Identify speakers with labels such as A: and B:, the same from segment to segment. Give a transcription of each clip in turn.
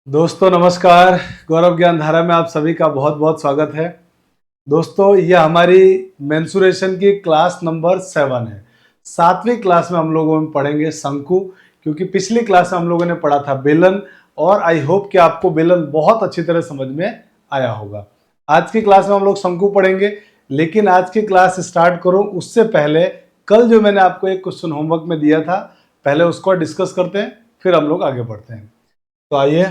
A: दोस्तों नमस्कार। गौरव ज्ञान धारा में आप सभी का बहुत बहुत स्वागत है। दोस्तों ये हमारी मेंसुरेशन की क्लास नंबर 7 है। 7वीं क्लास में हम लोगों में पढ़ेंगे शंकु, क्योंकि पिछली क्लास में हम लोगों ने पढ़ा था बेलन, और आई होप कि आपको बेलन बहुत अच्छी तरह समझ में आया होगा। आज की क्लास में हम लोग शंकु पढ़ेंगे, लेकिन आज की क्लास स्टार्ट करूं उससे पहले कल जो मैंने आपको एक क्वेश्चन होमवर्क में दिया था, पहले उसको डिस्कस करते हैं, फिर हम लोग आगे बढ़ते हैं। तो आइए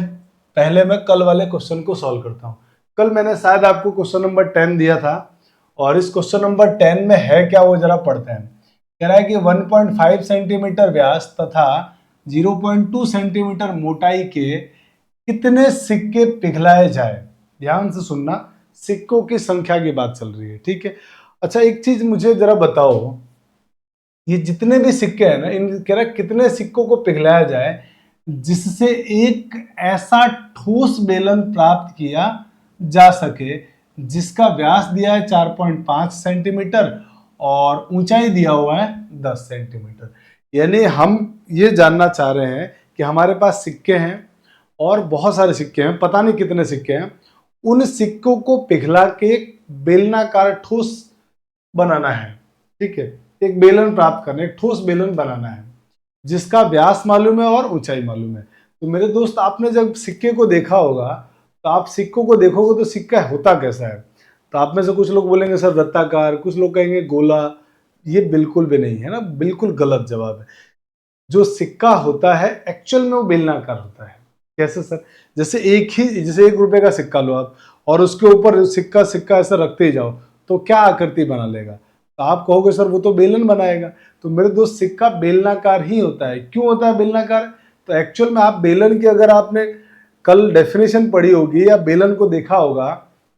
A: पहले मैं कल वाले क्वेश्चन को सॉल्व करता हूं। कल मैंने शायद आपको क्वेश्चन नंबर 10 दिया था, और इस क्वेश्चन नंबर 10 में है क्या वो जरा पढ़ते हैं। कह रहा है कि 1.5 सेंटीमीटर व्यास तथा 0.2 सेंटीमीटर मोटाई के कितने सिक्के पिघलाए जाए। ध्यान से सुनना, सिक्कों की संख्या की बात चल रही है, ठीक है। अच्छा एक चीज मुझे जरा बताओ, ये जितने भी सिक्के हैं ना, इन कह रहा है कितने सिक्कों को पिघलाया जाए जिससे एक ऐसा ठोस बेलन प्राप्त किया जा सके जिसका व्यास दिया है 4.5 सेंटीमीटर और ऊंचाई दिया हुआ है 10 सेंटीमीटर। यानी हम ये जानना चाह रहे हैं कि हमारे पास सिक्के हैं और बहुत सारे सिक्के हैं, पता नहीं कितने सिक्के हैं, उन सिक्कों को पिघला के एक बेलनाकार ठोस बनाना है, ठीक है। एक बेलन प्राप्त करना है, एक ठोस बेलन बनाना है जिसका व्यास मालूम है और ऊंचाई मालूम है। तो मेरे दोस्त, आपने जब सिक्के को देखा होगा तो आप सिक्कों को देखोगे तो सिक्का होता कैसा है। तो आप में से कुछ लोग बोलेंगे सर वृत्ताकार, कुछ लोग कहेंगे गोला। ये बिल्कुल भी नहीं है ना, बिल्कुल गलत जवाब है। जो सिक्का होता है एक्चुअल में वो बेलनाकार होता है। कैसे सर? जैसे जैसे 1 रुपए का सिक्का लो आप, और उसके ऊपर सिक्का सिक्का ऐसा रखते ही जाओ, तो क्या आकृति बना लेगा? तो आप कहोगे सर वो तो बेलन बनाएगा। तो मेरे दोस्त, सिक्का बेलनाकार ही होता है। क्यों होता है बेलनाकार? तो एक्चुअल में आप बेलन की, अगर आपने कल डेफिनेशन पढ़ी होगी या बेलन को देखा होगा,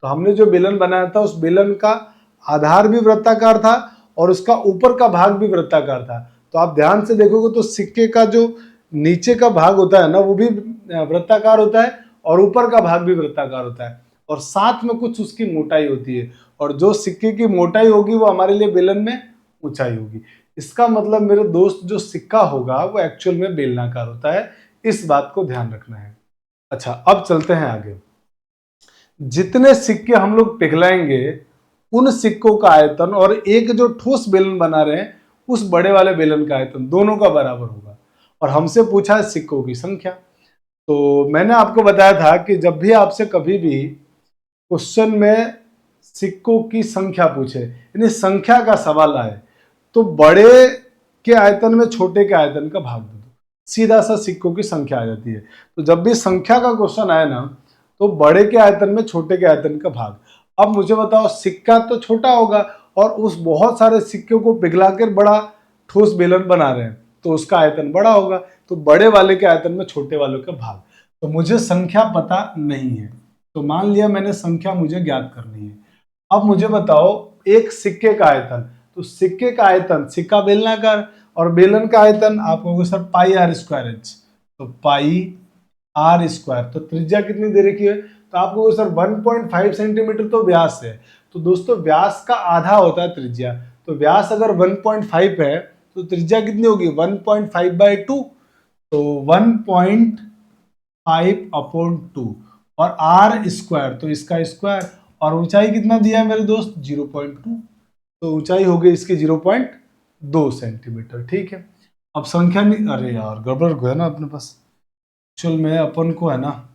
A: तो हमने जो बेलन बनाया था उस बेलन का आधार भी वृत्ताकार था और उसका ऊपर का भाग भी वृत्ताकार था। तो आप ध्यान से देखोगे तो सिक्के का जो नीचे का भाग होता है ना, वो भी वृत्ताकार होता है और ऊपर का भाग भी वृत्ताकार होता है, और साथ में कुछ उसकी मोटाई होती है, और जो सिक्के की मोटाई होगी वो हमारे लिए बेलन में ऊंचाई होगी। इसका मतलब मेरे दोस्त, जो सिक्का होगा वो एक्चुअल में बेलनाकार होता है। इस बात को ध्यान रखना है। अच्छा अब चलते हैं आगे। जितने सिक्के हम लोग पिघलाएंगे उन सिक्कों का आयतन और एक जो ठोस बेलन बना रहे हैं उस बड़े वाले बेलन का आयतन दोनों का बराबर होगा। और हमसे पूछा है सिक्कों की संख्या। तो मैंने आपको बताया था कि जब भी आपसे कभी भी क्वेश्चन में सिक्कों की संख्या पूछे, यानी संख्या का सवाल आए, तो बड़े के आयतन में छोटे के आयतन का भाग दे दो, सीधा सा सिक्कों की संख्या आ जाती है। तो जब भी संख्या का क्वेश्चन आए ना, तो बड़े के आयतन में छोटे के आयतन का भाग। अब मुझे बताओ, सिक्का तो छोटा होगा और उस बहुत सारे सिक्कों को पिघलाकर बड़ा ठोस बेलन बना रहे हैं, तो उसका आयतन बड़ा होगा। तो बड़े वाले के आयतन में छोटे वाले का भाग। तो मुझे संख्या पता नहीं है, तो मान लिया मैंने संख्या मुझे ज्ञात करनी है। अब मुझे बताओ एक सिक्के का आयतन। तो सिक्के का आयतन, सिक्का बेलनाकार, और बेलन का आयतन आप कहोगे sir pi r square h. तो पाई आर स्क्वायर, तो त्रिज्या कितनी दे रखी है? तो आप कहोगे सर 1.5 सेंटीमीटर तो व्यास है। तो दोस्तों व्यास का आधा होता है त्रिज्या। तो व्यास अगर 1.5 है तो त्रिज्या कितनी होगी? 1.5/2। तो 1.5/2 और आर स्क्वायर, तो इसका स्क्वायर, और ऊंचाई कितना दिया है मेरे दोस्त? 0.2। तो ऊंचाई हो गई इसकी 0.2 सेंटीमीटर, ठीक है। अब संख्या नहीं, अरे यार गड़बड़ है ना अपने पास। एक्चुअल में अपन को है ना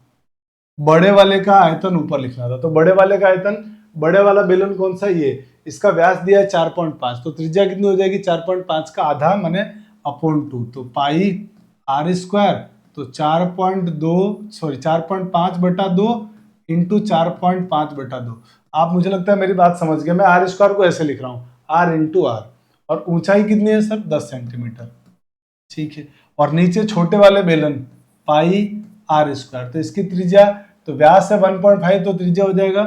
A: बड़े वाले का आयतन ऊपर लिखना था। तो बड़े वाले का आयतन, बड़े वाला बेलन कौन सा? ये। इसका व्यास दिया है 4.5, तो त्रिज्या कितनी हो जाएगी? 4.5 का आधा माने अपॉन 2, तो पाई आर स्क्वायर, तो 4.5/2 इंटू 4.5/2। आप, मुझे लगता है मेरी बात समझ गए। मैं आर स्क्वायर को ऐसे लिख रहा हूँ, आर इंटू आर, और ऊंचाई कितनी है सर? 10 सेंटीमीटर, ठीक है। और नीचे छोटे वाले बेलन पाई आर स्क्वायर, तो इसकी त्रिज्या, तो व्यास है 1.5, तो त्रिज्या हो जाएगा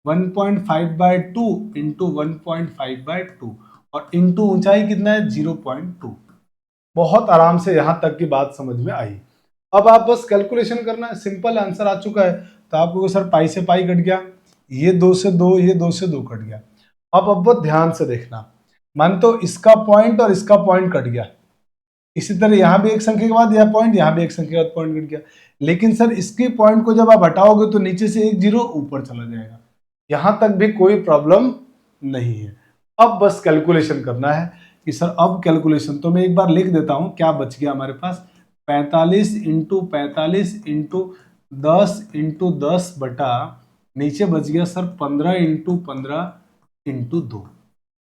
A: 1.5/2 इंटू 1.5/2, और इंटू ऊंचाई कितना है? 0.2। बहुत आराम से यहां तक की बात समझ में आई। अब आप बस कैलकुलेशन करना है, सिंपल आंसर आ चुका है। तो आपको सर पाई से पाई कट गया, ये 2 से 2, ये 2 से 2 कट गया। अब ध्यान से देखना, मान तो इसका पॉइंट और इसका पॉइंट कट गया, इसी तरह यहाँ भी एक संख्या के बाद यह पॉइंट, यहाँ भी एक संख्या के बाद पॉइंट गिर गया। लेकिन सर इसके पॉइंट को जब आप हटाओगे तो नीचे से एक जीरो ऊपर चला जाएगा। यहाँ तक भी कोई प्रॉब्लम नहीं है। अब बस कैलकुलेशन करना है कि सर अब कैलकुलेशन, तो मैं एक बार लिख देता हूँ क्या बच गया हमारे पास। 45 इंटू 45 इंटू 10 बटा नीचे बच गया सर 15 इंटू 15 इंटू 2,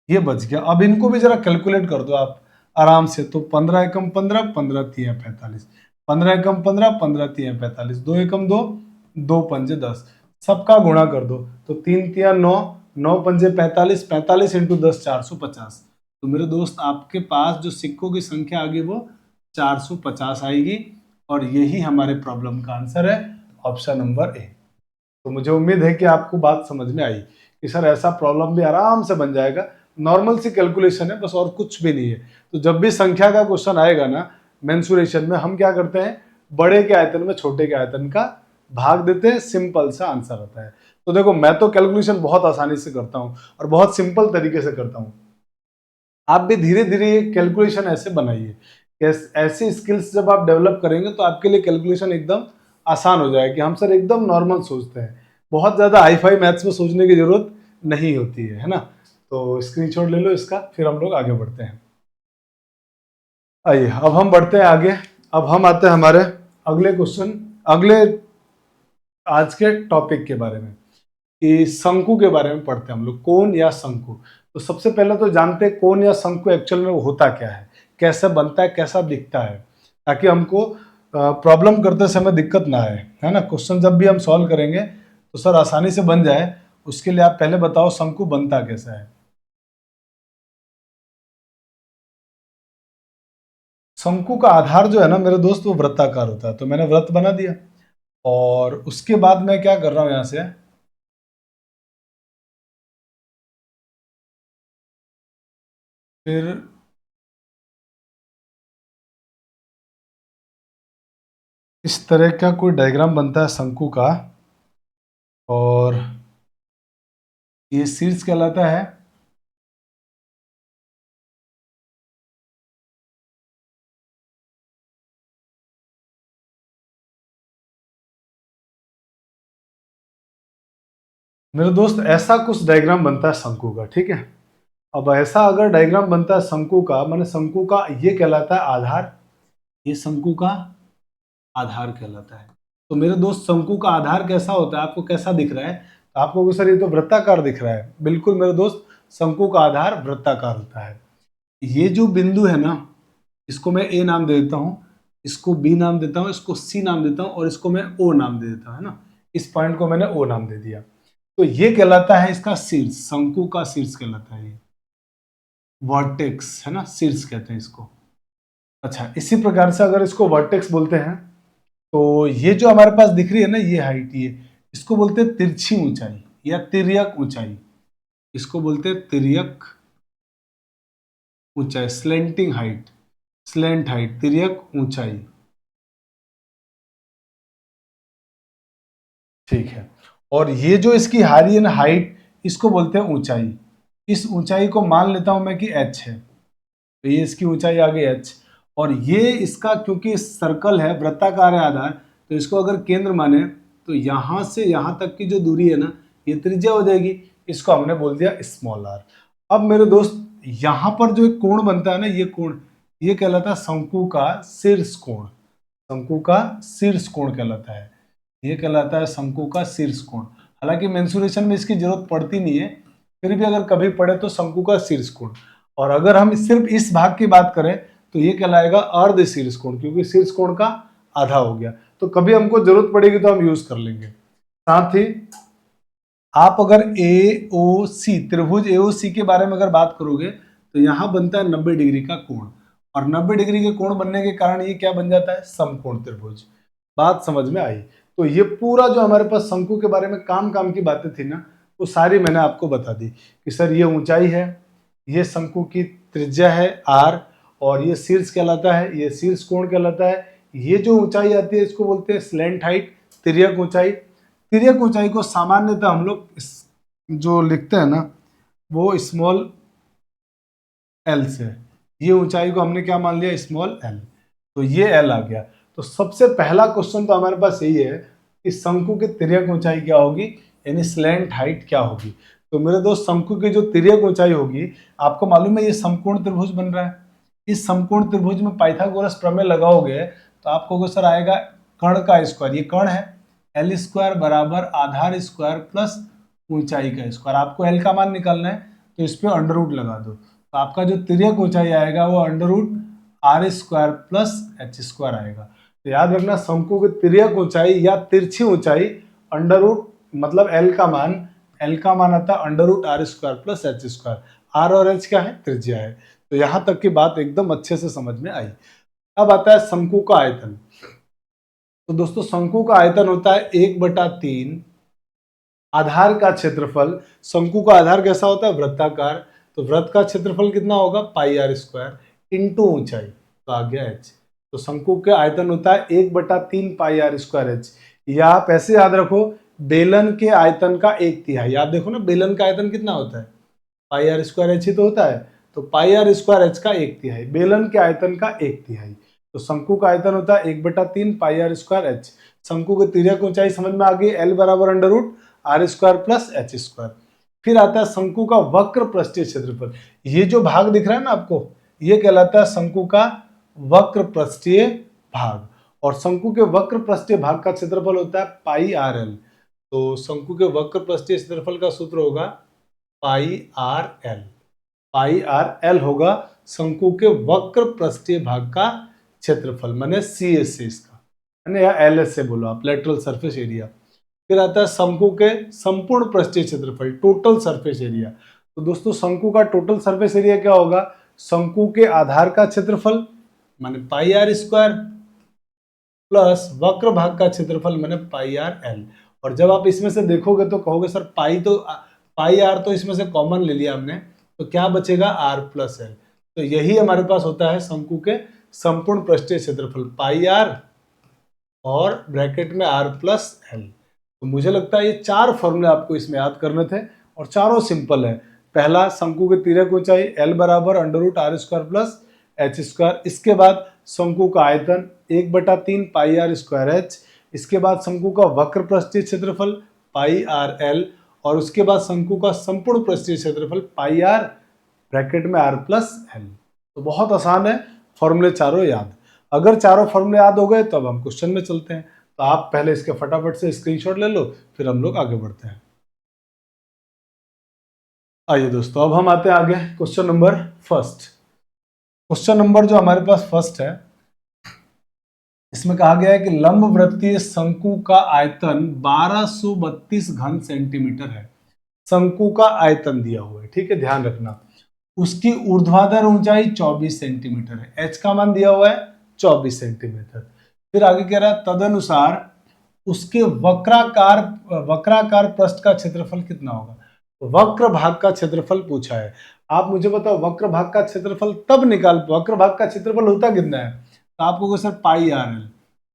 A: ये बच गया। अब इनको भी जरा कैलकुलेट कर दो आप आराम से। तो 15 एकम 15, 15 तिया 45, 15 एकम 15, 15 तिया 45, 2 एकम 2, 2 पंजे 10, सबका गुणा कर दो। तो 3 तिया 9, 9 पंजे 45, 45 इंटू 10 450। तो मेरे दोस्त आपके पास जो सिक्कों की संख्या आ गई वो 450 आएगी, और यही हमारे प्रॉब्लम का आंसर है, ऑप्शन नंबर ए। तो मुझे उम्मीद है कि आपको बात समझ में आई कि सर ऐसा प्रॉब्लम भी आराम से बन जाएगा। नॉर्मल सी कैलकुलेशन है बस, और कुछ भी नहीं है। तो जब भी संख्या का क्वेश्चन आएगा ना मेंसुरेशन में, हम क्या करते हैं, बड़े के आयतन में छोटे के आयतन का भाग देते हैं, सिंपल सा आंसर आता है। तो देखो मैं तो कैलकुलेशन बहुत आसानी से करता हूँ और बहुत सिंपल तरीके से करता हूँ। आप भी धीरे धीरे ये कैलकुलेशन ऐसे बनाइए। ऐसी स्किल्स जब आप डेवलप करेंगे तो आपके लिए कैलकुलेशन एकदम आसान हो जाएगा कि हम सर एकदम नॉर्मल सोचते हैं, बहुत ज्यादा हाई फाई मैथ्स में सोचने की जरूरत नहीं होती है ना। तो स्क्रीनशॉट ले लो इसका, फिर हम लोग आगे बढ़ते हैं। आइए अब हम बढ़ते हैं आगे। अब हम आते हैं हमारे अगले क्वेश्चन, अगले आज के टॉपिक के बारे में, कि शंकु के बारे में पढ़ते हैं हम लोग, कोन या शंकु। तो सबसे पहले तो जानते हैं कोन या शंकु एक्चुअल में होता क्या है, कैसे बनता है, कैसा दिखता है, ताकि हमको प्रॉब्लम करते समय दिक्कत ना आए, है ना। क्वेश्चन जब भी हम सॉल्व करेंगे तो सर आसानी से बन जाए, उसके लिए आप पहले बताओ शंकु बनता कैसा है। शंकु का आधार जो है ना मेरे दोस्त वो वृत्ताकार होता है। तो मैंने वृत्त बना दिया, और उसके बाद मैं क्या कर रहा हूं, यहां से फिर इस तरह का कोई डायग्राम बनता है शंकु का, और ये शीर्ष कहलाता है। मेरे दोस्त ऐसा कुछ डायग्राम बनता है शंकु का, ठीक है। अब ऐसा अगर डायग्राम बनता है शंकु का, माने शंकु का ये कहलाता है आधार, ये शंकु का आधार कहलाता है। तो मेरे दोस्त शंकु का आधार कैसा होता है, आपको कैसा दिख रहा है, तो आपको सर ये तो वृत्ताकार दिख रहा है। बिल्कुल मेरे दोस्त, शंकु का आधार वृत्ताकार होता है। ये जो बिंदु है ना, इसको मैं ए नाम दे देता हूँ, इसको बी नाम देता हूँ, इसको सी नाम देता हूँ, और इसको मैं ओ नाम दे देता हूँ, है ना। इस पॉइंट को मैंने ओ नाम दे दिया। तो ये कहलाता है इसका शीर्ष, शंकु का शीर्ष कहलाता है ये, वर्टेक्स है ना, शीर्ष कहते हैं इसको। अच्छा, इसी प्रकार से अगर इसको वर्टेक्स बोलते हैं, तो ये जो हमारे पास दिख रही है ना ये हाइट, ये इसको बोलते हैं तिरछी ऊंचाई या तिर्यक ऊंचाई। इसको बोलते हैं तिर्यक ऊंचाई, स्लेंटिंग हाइट, स्लेंट हाइट, तिर्यक ऊंचाई। ठीक है। और ये जो इसकी हारी है ना हाइट, इसको बोलते हैं ऊंचाई। इस ऊंचाई को मान लेता हूं मैं कि h है, तो ये इसकी ऊंचाई आ गई h। और ये इसका क्योंकि सर्कल है, वृत्ताकार है आधार, तो इसको अगर केंद्र माने तो यहां से यहां तक की जो दूरी है ना ये त्रिज्या हो जाएगी। इसको हमने बोल दिया स्मॉल r। अब मेरे दोस्त यहां पर जो एक कोण बनता है ना, ये कोण ये कहलाता है शंकु का शीर्ष कोण। शंकु का शीर्ष कोण कहलाता है, ये कहलाता है शंकु का शीर्ष कोण। हालांकि मेंसुरेशन में इसकी जरूरत पड़ती नहीं है, फिर भी अगर कभी पड़े तो शंकु का शीर्ष कोण। और अगर हम सिर्फ इस भाग की बात करें तो ये कहलाएगा अर्ध शीर्ष कोण, क्योंकि शीर्ष कोण का आधा हो गया। तो कभी हमको जरूरत पड़ेगी तो हम यूज कर लेंगे। साथ ही आप अगर ए ओ सी, त्रिभुज ए ओ सी के बारे में अगर बात करोगे तो यहां बनता है 90 डिग्री का कोण, और 90 डिग्री के कोण बनने के कारण ये क्या बन जाता है, समकोण त्रिभुज। बात समझ में आई। तो ये पूरा जो हमारे पास शंकु के बारे में काम काम की बातें थी ना, वो सारी मैंने आपको बता दी कि सर ये ऊंचाई है, ये शंकु की त्रिज्या है r, और ये शीर्ष कहलाता है, ये शीर्ष कोण कहलाता है। ये जो ऊंचाई आती है इसको बोलते हैं स्लेंट हाइट, तिर्यक ऊंचाई। तिर्यक ऊंचाई को सामान्यतः हम लोग जो लिखते हैं ना वो स्मॉल एल से, ये ऊंचाई को हमने क्या मान लिया, स्मॉल एल। तो ये एल आ गया। तो सबसे पहला क्वेश्चन तो हमारे पास यही है कि शंकु की तिर्यक ऊंचाई क्या होगी, यानी स्लैंट हाइट क्या होगी। तो मेरे दोस्त शंकु की जो तिर्यक ऊंचाई होगी, आपको मालूम है ये समकोण त्रिभुज बन रहा है। इस समकोण त्रिभुज में पाइथागोरस प्रमेय लगाओगे तो आपको सर आएगा कर्ण का स्क्वायर, ये कर्ण है, एल स्क्वायर बराबर आधार स्क्वायर प्लस ऊंचाई का स्क्वायर। आपको एल का मान निकालना है तो इस पे अंडर रूट लगा दो, तो आपका जो तिर्यक ऊंचाई आएगा वो under root r square plus h square आएगा। तो याद रखना शंकु की तिर्यक ऊंचाई या तिरछी ऊंचाई अंडर रूट मतलब एल का मान आता है under root r square plus h square. R और एच क्या है, त्रिज्या है। तो यहां तक की बात एकदम अच्छे से समझ में आई। अब आता है शंकु का आयतन। तो दोस्तों शंकु का आयतन होता है 1/3 आधार का क्षेत्रफल। शंकु का आधार कैसा होता है, वृत्ताकार। तो वृत्त का क्षेत्रफल कितना होगा, पाई आर स्क्वायर इंटू ऊंचाई, तो आ गया एच। तो शंकु के आयतन होता है 1/3 पाई आर स्क्वायर एच। या आप ऐसे याद रखो, बेलन के आयतन का 1/3। याद देखो ना, बेलन का आयतन कितना होता है, पाई आर स्क्वायर एच ही तो होता है। तो पाई आर स्क्वायर एच का 1/3, बेलन के आयतन का 1/3। तो शंकु का आयतन होता है 1/3 पाई आर स्क्वायर एच। शंकु की तिर्यक ऊंचाई समझ में आ गई, एल बराबर under root r square plus h square. फिर आता है शंकु का वक्र पृष्ठीय क्षेत्रफल। ये जो भाग दिख रहा है ना आपको, ये कहलाता है शंकु का वक्र पृष्ठीय भाग। और शंकु के वक्र पृष्ठीय भाग का क्षेत्रफल होता है पाई आर एल। तो शंकु के वक्र पृष्ठीय क्षेत्रफल का सूत्र होगा पाई आर एल। पाई आर एल होगा शंकु के वक्र पृष्ठीय भाग का क्षेत्रफल, माने सी एस से इसका, या एल एस से बोलो आप, लेटरल सरफेस एरिया। फिर आता है शंकु के संपूर्ण पृष्ठीय क्षेत्रफल, टोटल सरफेस एरिया। तो दोस्तों शंकु का टोटल सरफेस एरिया क्या होगा, शंकु के आधार का क्षेत्रफल माने पाई आर स्क्वायर प्लस वक्र भाग का क्षेत्रफल माने पाई आर एल। और जब आप इसमें से देखोगे तो कहोगे सर पाई आर तो इसमें से कॉमन ले लिया हमने, तो क्या बचेगा, आर प्लस एल। तो यही हमारे पास होता है शंकु के संपूर्ण पृष्ठीय क्षेत्रफल, पाई आर और ब्रैकेट में आर प्लस एल। तो मुझे लगता है ये 4 फॉर्मूले आपको इसमें याद करने थे और चारों सिंपल है। पहला, शंकु की तिर्यक ऊंचाई एल बराबर under root r square plus h square. इसके बाद शंकु का आयतन 1/3 पाई आर स्क्वायर एच। इसके बाद शंकु का वक्र पृष्ठीय क्षेत्रफल पाई आर एल। और उसके बाद शंकु का संपूर्ण पृष्ठीय क्षेत्रफल पाई आर ब्रैकेट में आर प्लस एल। तो बहुत आसान है, फॉर्मूले चारों याद। अगर चारों फॉर्मूले याद हो गए तो अब हम क्वेश्चन में चलते हैं। तो आप पहले इसके फटाफट से स्क्रीनशॉट ले लो, फिर हम लोग आगे बढ़ते हैं। आइए दोस्तों, अब हम आते हैं आगे question number first. Question number जो हमारे पास फर्स्ट है, इसमें कहा गया है कि लंब वृत्तीय शंकु का आयतन 1232 घन सेंटीमीटर है। शंकु का आयतन दिया हुआ है, ठीक है, ध्यान रखना। उसकी ऊर्ध्वाधर ऊंचाई 24 सेंटीमीटर है। एच का मान दिया हुआ है 24 सेंटीमीटर। फिर आगे कह रहा है तदनुसार उसके वक्राकार पृष्ठ का क्षेत्रफल कितना होगा। वक्र भाग का क्षेत्रफल पूछा है। आप मुझे बताओ वक्र भाग का क्षेत्रफल तब निकाल, वक्र भाग का क्षेत्रफल होता कितना है, तो आपको सर पाई आर एल।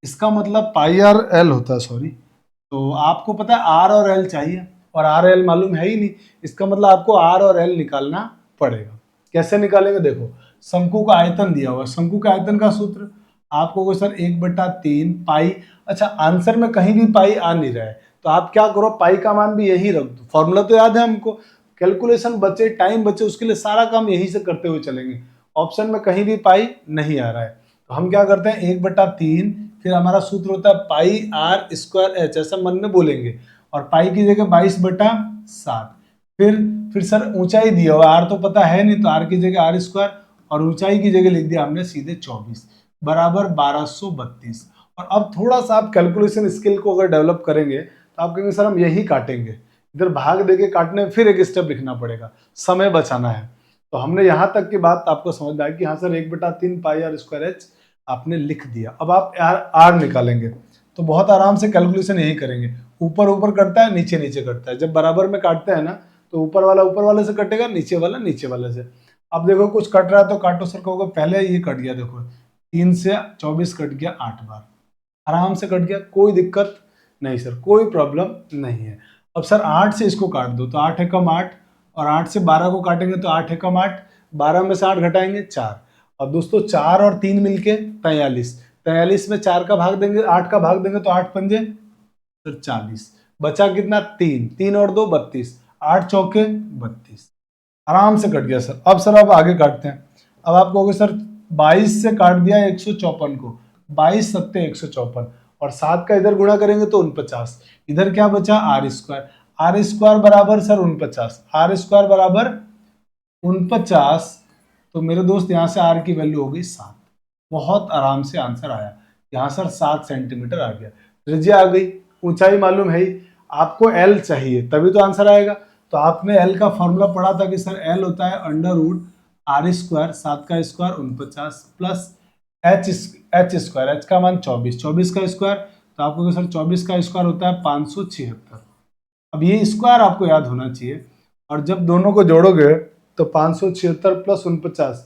A: इसका मतलब पाई आर एल होता है, सॉरी। तो आपको पता है आर और एल चाहिए और आर एल मालूम है ही नहीं, इसका मतलब आपको आर और एल निकालना पड़ेगा। कैसे निकालेंगे, देखो शंकु का आयतन दिया हुआ है, शंकु के आयतन का सूत्र आपको सर 1/3 पाई। अच्छा, आंसर में कहीं भी पाई आ नहीं रहा है, तो आप क्या करो, पाई का मान भी यही रख दो। फॉर्मूला तो याद है हमको, कैलकुलेशन बचे, टाइम बचे, उसके लिए सारा काम यहीं से करते हुए चलेंगे। ऑप्शन में कहीं भी पाई नहीं आ रहा है, तो हम क्या करते हैं 1/3, फिर हमारा सूत्र होता है पाई आर स्क्वायर एच, ऐसा मन में बोलेंगे। और पाई की जगह 22/7। फिर सर ऊंचाई दिया हुआ, आर तो पता है नहीं, तो आर की जगह आर स्क्वायर और ऊंचाई की जगह लिख दिया हमने सीधे 24 बराबर 1232। और अब थोड़ा सा आप कैलकुलेशन स्किल को अगर डेवलप करेंगे तो आप कहेंगे सर हम यही काटेंगे, इधर भाग देके काटने में फिर एक स्टेप लिखना पड़ेगा, समय बचाना है। तो हमने यहाँ तक की बात आपको समझ में आई कि हाँ sir 1/3 pi r square h आपने लिख दिया। अब आप आर निकालेंगे तो बहुत आराम से कैलकुलेशन यही करेंगे, ऊपर ऊपर कटता है, नीचे नीचे कटता है। जब बराबर में काटते हैं ना, तो ऊपर वाला ऊपर वाले से कटेगा, नीचे वाला नीचे वाले से। अब देखो कुछ कट रहा है तो काटो सर, कहोगे पहले ये कट गया, देखो 3 से 24 कट गया 8 बार, आराम से कट गया, कोई दिक्कत नहीं सर, कोई प्रॉब्लम नहीं है। अब सर 8 से इसको काट दो, तो 8 एकम 8, और 8 से 12 को काटेंगे तो 8 एकम 8, 12 में से 8 घटाएंगे 4, और दोस्तों 4 और 3 मिलके 43, 43 में 4 का भाग देंगे, 8 का भाग देंगे तो 8 पंजे तो 40, बचा कितना 3, 3 और 2 32, 8 चौके 32, आराम से कट गया सर। अब सर आप आगे काटते हैं। अब आप कहोगे सर 22 से काट दिया 154 को, 22 सत्ते 154 और 7 का इधर गुणा करेंगे तो 49, इधर क्या बचा आर स्क्वायर, आर स्क्वायर बराबर सर 49, आर स्क्वायर बराबर 49। तो मेरे दोस्त यहाँ से आर की वैल्यू हो गई 7। बहुत आराम से आंसर आया, यहाँ सर 7 सेंटीमीटर आ गया। त्रिज्या आ गई, ऊंचाई मालूम है ही, आपको एल चाहिए तभी तो आंसर आएगा। तो आपने एल का फॉर्मूला पढ़ा था कि सर एल होता है अंडर रूट आर स्क्वायर, 7 का square 49 plus h square, H का मान 24, 24 का स्क्वायर तो आपको सर 24 का स्क्वायर होता है 576। अब ये स्क्वायर आपको याद होना चाहिए, और जब दोनों को जोड़ोगे तो 576 प्लस 49,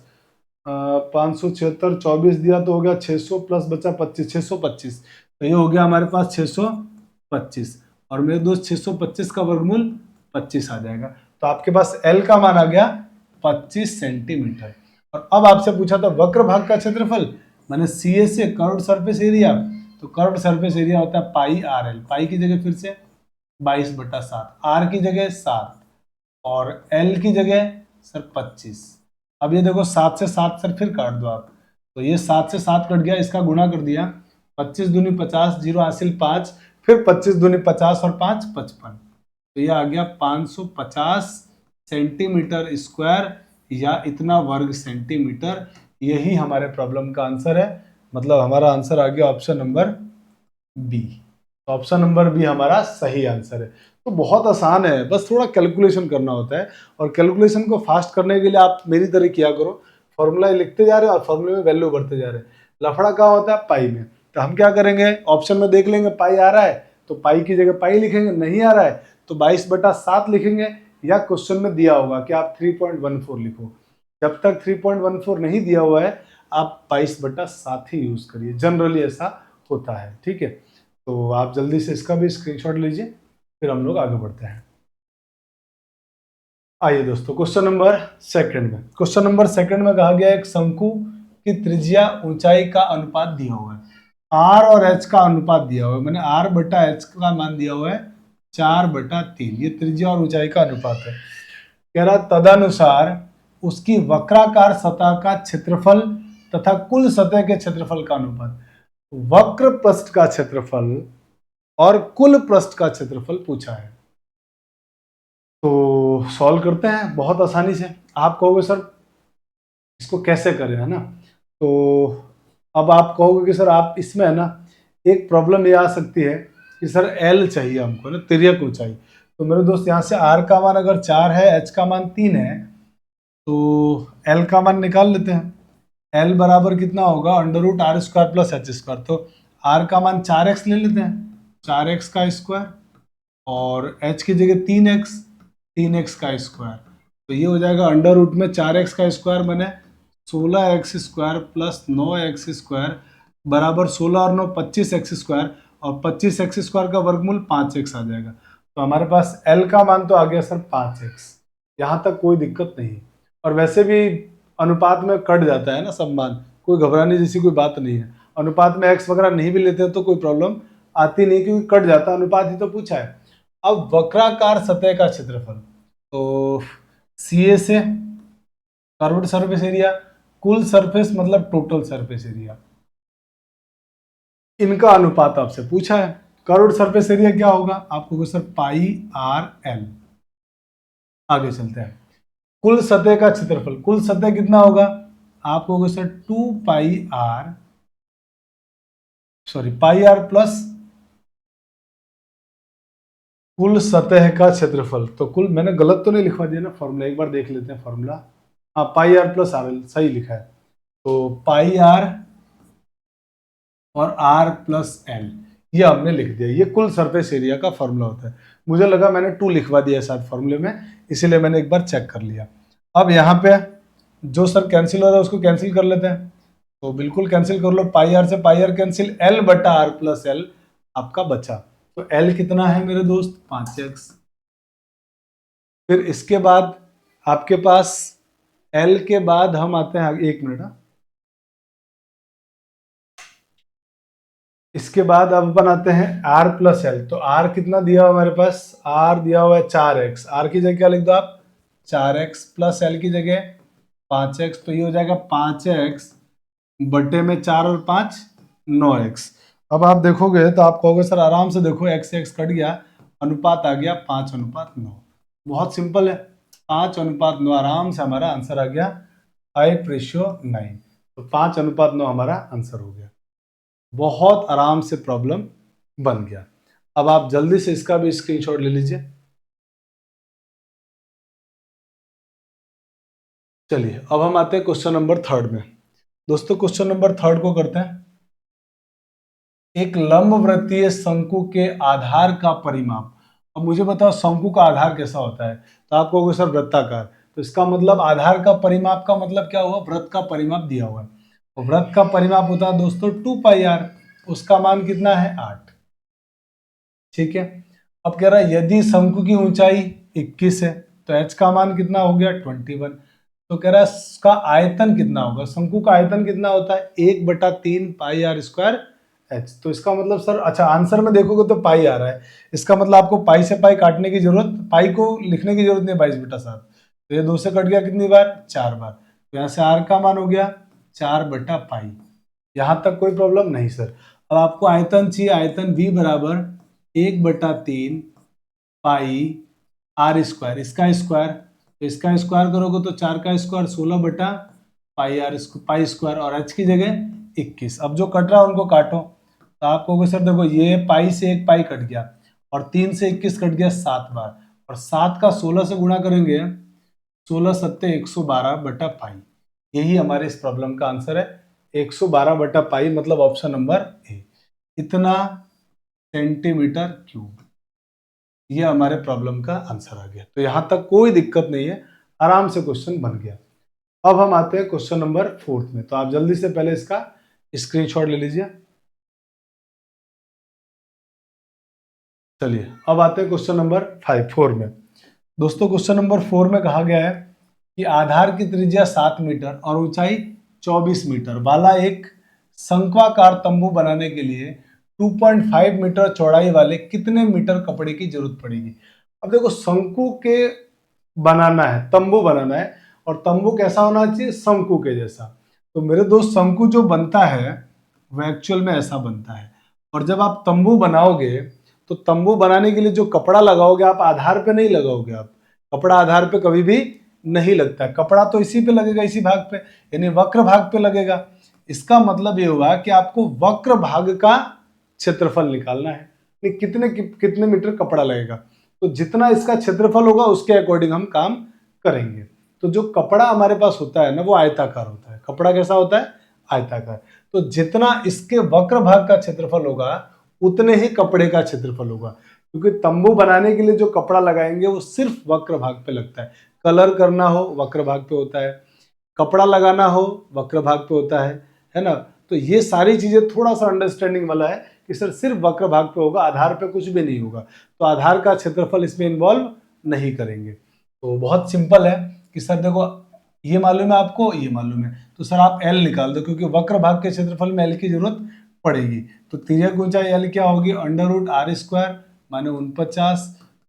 A: 576 24 दिया तो हो गया 600 प्लस बचा 25, 625, तो ये हो गया हमारे पास 625। और मेरे दोस्त 625 का वर्गमूल 25 आ जाएगा। तो आपके पास एल का मान आ गया 25 सेंटीमीटर। और अब आपसे पूछा था वक्र भाग का क्षेत्रफल, मैंने सी ए से कर्व्ड सरफेस एरिया, तो कर्व्ड सरफेस एरिया होता है पाई आर एल, पाई की जगह फिर से 22/7, आर की जगह 7 और एल की जगह सर 25। अब ये देखो 7 से 7 सर फिर काट दो आप, तो ये 7 से 7 कट गया, इसका गुणा कर दिया, 25 दूनी 50, 0 हासिल 5, फिर 25 दूनी 50 और 5 55, तो ये आ गया 550 सेंटीमीटर स्क्वायर या इतना वर्ग सेंटीमीटर। यही हमारे प्रॉब्लम का आंसर है, मतलब हमारा आंसर आ गया option number B. Option number B हमारा सही आंसर है। तो बहुत आसान है, बस थोड़ा कैलकुलेशन करना होता है, और कैलकुलेशन को फास्ट करने के लिए आप मेरी तरह किया करो, फॉर्मूला लिखते जा रहे हैं और फॉर्मूले में वैल्यू बढ़ते जा रहे हैं। लफड़ा कहाँ होता है पाई में, तो हम क्या करेंगे ऑप्शन में देख लेंगे पाई आ रहा है तो पाई की जगह पाई लिखेंगे, नहीं आ रहा है तो 22/7 लिखेंगे, या क्वेश्चन में दिया होगा कि आप 3.14 लिखो। जब तक 3.14 नहीं दिया हुआ है आप 22/7 ही यूज करिए, जनरली ऐसा होता है। ठीक है, तो आप जल्दी से इसका भी स्क्रीनशॉट लीजिए, फिर हम लोग आगे बढ़ते हैं। आइए दोस्तों क्वेश्चन नंबर सेकंड में, क्वेश्चन नंबर सेकंड में कहा गया एक शंकु की त्रिज्या ऊंचाई का अनुपात दिया हुआ है, आर और एच का अनुपात दिया हुआ है, मैंने आर बटा एच का मान दिया हुआ है 4/3, ये त्रिज्या और ऊंचाई का अनुपात है। कह रहा तदनुसार उसकी वक्राकार सतह का क्षेत्रफल तथा कुल सतह के क्षेत्रफल का अनुपात, वक्र पृष्ठ का क्षेत्रफल और कुल पृष्ठ का क्षेत्रफल पूछा है। तो सॉल्व करते हैं बहुत आसानी से। आप कहोगे सर इसको कैसे करें, है ना, तो अब आप कहोगे कि सर आप इसमें है ना एक प्रॉब्लम ये आ सकती है कि सर एल चाहिए हमको ना, तिर्यक ऊंचाई। तो मेरे दोस्त यहाँ से आर का मान अगर 4 है, एच का मान 3 है, तो एल का मान निकाल लेते हैं। एल बराबर कितना होगा under root r square plus h square, तो आर का मान 4x ले लेते हैं, 4x का स्क्वायर, और h की जगह 3x, 3x का स्क्वायर, तो ये हो जाएगा अंडर रूट में 4x का स्क्वायर बने 16x square plus 9x square बराबर 16 और 9 25x स्क्वायर, और 25x स्क्वायर का वर्गमूल 5x आ जाएगा। तो हमारे पास L का मान तो आ गया सर 5x, यहाँ तक कोई दिक्कत नहीं। और वैसे भी अनुपात में कट जाता है ना सब मान, कोई घबराने जैसी कोई बात नहीं है। अनुपात में x वगैरह नहीं भी लेते हैं तो कोई प्रॉब्लम आती नहीं, क्योंकि कट जाता, अनुपात ही तो पूछा है। अब वक्राकार सतह का क्षेत्रफल, तो सी ए से कर्व्ड सरफेस एरिया, कुल सरफेस मतलब टोटल सरफेस एरिया, इनका अनुपात आपसे पूछा है। कर्व्ड सरफेस एरिया क्या होगा आपको सर पाई आर एल। आगे चलते हैं, कुल सतह का क्षेत्रफल, कुल सतह कितना होगा आपको sir 2 pi r, sorry pi r plus कुल सतह का क्षेत्रफल। तो कुल मैंने गलत तो नहीं लिखवा दिया ना फॉर्मूला, एक बार देख लेते हैं फॉर्मूला। हाँ पाई आर प्लस आर एल सही लिखा है, तो पाई आर और आर प्लस एल ये हमने लिख दिया, ये कुल सरफेस एरिया का फॉर्मूला होता है। मुझे लगा मैंने 2 लिखवा दिया शायद फॉर्मूले में, इसीलिए मैंने एक बार चेक कर लिया। अब यहाँ पे जो सर कैंसिल हो रहा है उसको कैंसिल कर लेते हैं, तो बिल्कुल कैंसिल कर लो, पाई आर से पाई आर कैंसिल, एल बटा आर प्लस एल आपका बचा। तो एल कितना है मेरे दोस्त 5x। फिर इसके बाद आपके पास एल के बाद हम आते हैं, एक मिनट, इसके बाद अब अपन आते हैं आर प्लस एल। तो आर कितना दिया हुआ हमारे पास, आर दिया हुआ है 4x, आर की जगह क्या लिख दो आप 4x, प्लस एल की जगह 5x, तो ये हो जाएगा 5x बटे में 4 और 5 9x। अब आप देखोगे तो आप कहोगे सर आराम से देखो x x कट गया, अनुपात आ गया 5:9। बहुत सिंपल है, 5:9 आराम से हमारा आंसर आ गया 5:9। तो 5:9 हमारा आंसर हो गया। बहुत आराम से प्रॉब्लम बन गया। अब आप जल्दी से इसका भी स्क्रीनशॉट ले लीजिए। चलिए अब हम आते हैं क्वेश्चन नंबर 3 में। दोस्तों क्वेश्चन नंबर 3 को करते हैं। एक लंबवृत्तीय शंकु के आधार का परिमाप। अब मुझे बताओ शंकु का आधार कैसा होता है, तो आप कहोगे सर वृत्ताकार। तो इसका मतलब आधार का परिमाप का मतलब क्या हुआ, वृत्त का परिमाप दिया हुआ है। तो वृत्त का परिमाप होता है दोस्तों 2πr, उसका मान कितना है 8। ठीक है, अब कह रहा है यदि शंकु की ऊंचाई 21 है तो h का मान कितना हो गया 21। तो कह रहा है इसका आयतन कितना होगा, शंकु का आयतन कितना होता है 1/3πr² h। तो इसका मतलब सर, अच्छा आंसर में देखोगे तो पाई आ रहा है, इसका मतलब आपको पाई से पाई काटने की जरूरत, पाई को लिखने की जरूरत नहीं 22/7। तो ये 2 से कट गया कितनी बार 4 बार। तो यहाँ से r का मान हो गया 4/पाई। यहां तक कोई प्रॉब्लम नहीं सर। अब आपको आयतन चाहिए, आयतन v बराबर 1/3 पाई r², इसका स्क्वायर, तो इसका स्क्वायर करोगे तो 4 का स्क्वायर 16/पाई स्क्वायर, और h की जगह 21। अब जो कट रहा है उनको काटो। तो आप कहोगे सर देखो ये पाई से एक पाई कट गया, और 3 से 21 कट गया 7 बार, और 7 का 16 से गुणा करेंगे 16×7=112/पाई। यही हमारे इस प्रॉब्लम का आंसर है 112/पाई, मतलब ऑप्शन नंबर ए, इतना सेंटीमीटर क्यूब। ये हमारे प्रॉब्लम का आंसर आ गया। तो यहां तक कोई दिक्कत नहीं है, आराम से क्वेश्चन बन गया। अब हम आते हैं क्वेश्चन नंबर 4 में। तो आप जल्दी से पहले इसका स्क्रीनशॉट ले लीजिए। चलिए अब आते हैं क्वेश्चन नंबर 4 में। दोस्तों क्वेश्चन नंबर 4 में कहा गया है कि आधार की त्रिज्या 7 मीटर और ऊंचाई 24 मीटर वाला एक शंक्वाकार तंबू बनाने के लिए 2.5 मीटर चौड़ाई वाले कितने मीटर कपड़े की जरूरत पड़ेगी। अब देखो शंकु के बनाना है, तंबू बनाना है, और तंबू कैसा होना चाहिए शंकु के जैसा। तो मेरे दोस्त शंकु जो बनता है वो एक्चुअल में ऐसा बनता है। और जब आप तंबू बनाओगे तो तंबू बनाने के लिए जो कपड़ा लगाओगे आप आधार पे नहीं लगाओगे, आप कपड़ा आधार पे कभी भी नहीं लगता है, कपड़ा तो इसी पे लगेगा, इसी भाग पे, यानी वक्र भाग पे लगेगा। इसका मतलब ये हुआ कि आपको वक्र भाग का क्षेत्रफल निकालना है, कितने कितने मीटर कपड़ा लगेगा। तो जितना इसका क्षेत्रफल होगा उसके अकॉर्डिंग हम काम करेंगे। तो जो कपड़ा हमारे पास होता है ना वो आयताकार होता है। कपड़ा कैसा होता है आयताकार। तो जितना इसके वक्र भाग का क्षेत्रफल होगा उतने ही कपड़े का क्षेत्रफल होगा, क्योंकि तंबू बनाने के लिए जो कपड़ा लगाएंगे वो सिर्फ वक्र भाग पे लगता है। कलर करना हो वक्र भाग पे होता है, कपड़ा लगाना हो वक्र भाग पे होता है ना। तो ये सारी चीजें थोड़ा सा अंडरस्टैंडिंग वाला है कि सर सिर्फ वक्र भाग पे होगा, आधार पे कुछ भी नहीं होगा। तो आधार का क्षेत्रफल इसमें इन्वॉल्व नहीं करेंगे। तो बहुत सिंपल है कि सर देखो ये मालूम है आपको, ये मालूम है, तो सर आप एल निकाल दो, क्योंकि वक्र भाग के क्षेत्रफल में एल की जरूरत पड़ेगी। तो त्रिज्या की ऊंचाई एल क्या होगी √r² माने 49